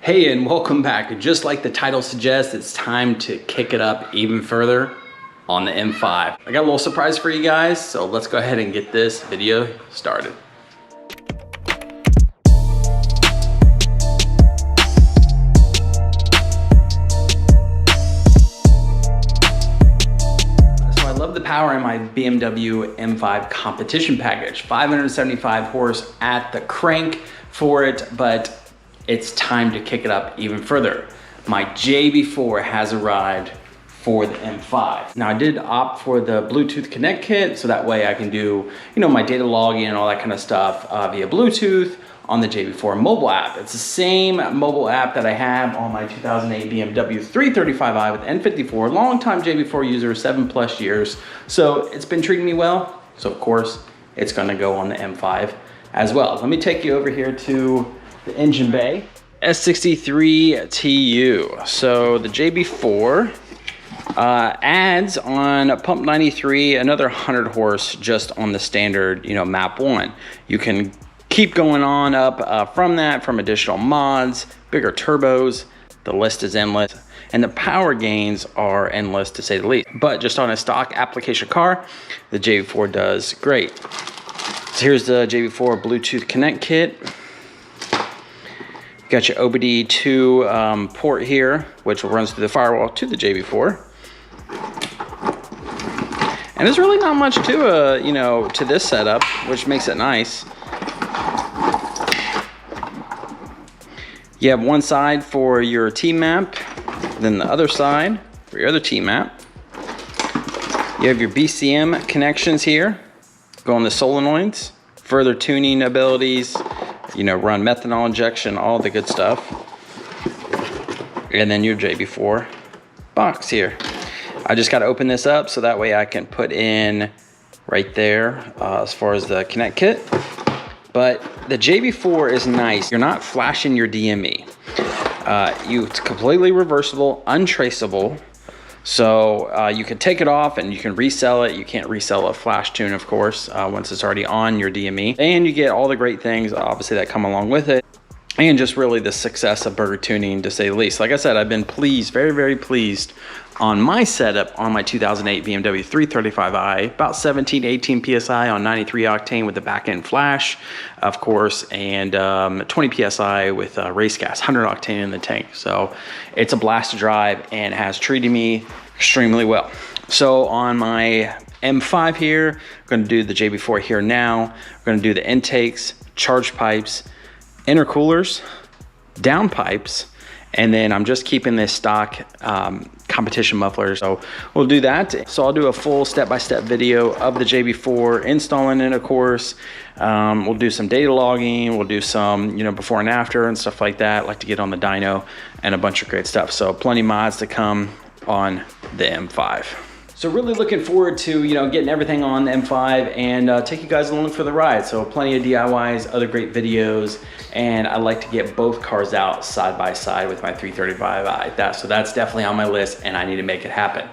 Hey, and welcome back. Just like the title suggests, it's time to kick it up even further on the M5. I got a little surprise for you guys, so let's go ahead and get this video started. I love the power in my BMW M5 competition package. 575 horse at the crank for it, but it's time to kick it up even further. My JB4 has arrived for the M5. Now I did opt for the Bluetooth Connect kit, so that way I can do, my data logging and all that kind of stuff via Bluetooth on the JB4 mobile app. It's the same mobile app that I have on my 2008 BMW 335i with N54, longtime JB4 user, 7+ years. So it's been treating me well. So of course, it's gonna go on the M5 as well. Let me take you over here to the engine bay. S63TU. So the JB4 adds on pump 93 another 100 horse just on the standard, map 1. You can keep going on up from additional mods, bigger turbos. The list is endless, and the power gains are endless to say the least. But just on a stock application car, the JB4 does great. So here's the JB4 Bluetooth Connect kit. Got your OBD2 port here, which runs through the firewall to the JB4. And there's really not much to to this setup, which makes it nice. You have one side for your T map, then the other side for your other T map. You have your BCM connections here, go on the solenoids, further tuning abilities, run methanol injection, all the good stuff. And then your JB4 box here. I just got to open this up so that way I can put in right there as far as the Connect kit. But the JB4 is nice. You're not flashing your DME. It's completely reversible, untraceable. So you can take it off and you can resell it. You can't resell a flash tune, of course, once it's already on your DME. And you get all the great things, obviously, that come along with it. And just really the success of burger tuning, to say the least. Like I said, I've been pleased, very, very pleased on my setup on my 2008 BMW 335i, about 17, 18 PSI on 93 octane with the back end flash, of course, and 20 PSI with race gas, 100 octane in the tank. So it's a blast to drive and has treated me extremely well. So on my M5 here, we're gonna do the JB4 here now. We're gonna do the intakes, charge pipes, intercoolers, down pipes, and then I'm just keeping this stock competition muffler. So we'll do that. So I'll do a full step-by-step video of the JB4, installing it, of course. We'll do some data logging. We'll do some, before and after and stuff like that. I like to get on the dyno and a bunch of great stuff. So plenty of mods to come on the M5. So really looking forward to, getting everything on the M5 and take you guys along for the ride. So plenty of DIYs, other great videos, and I like to get both cars out side by side with my 335i. So that's definitely on my list, and I need to make it happen.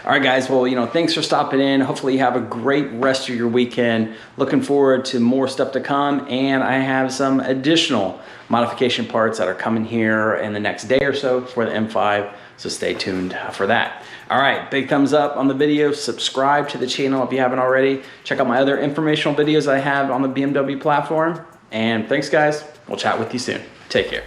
All right, guys, well, thanks for stopping in. Hopefully you have a great rest of your weekend. Looking forward to more stuff to come, and I have some additional modification parts that are coming here in the next day or so for the M5. So stay tuned for that. All right, big thumbs up on the video. Subscribe to the channel if you haven't already. Check out my other informational videos I have on the BMW platform. And thanks, guys. We'll chat with you soon. Take care.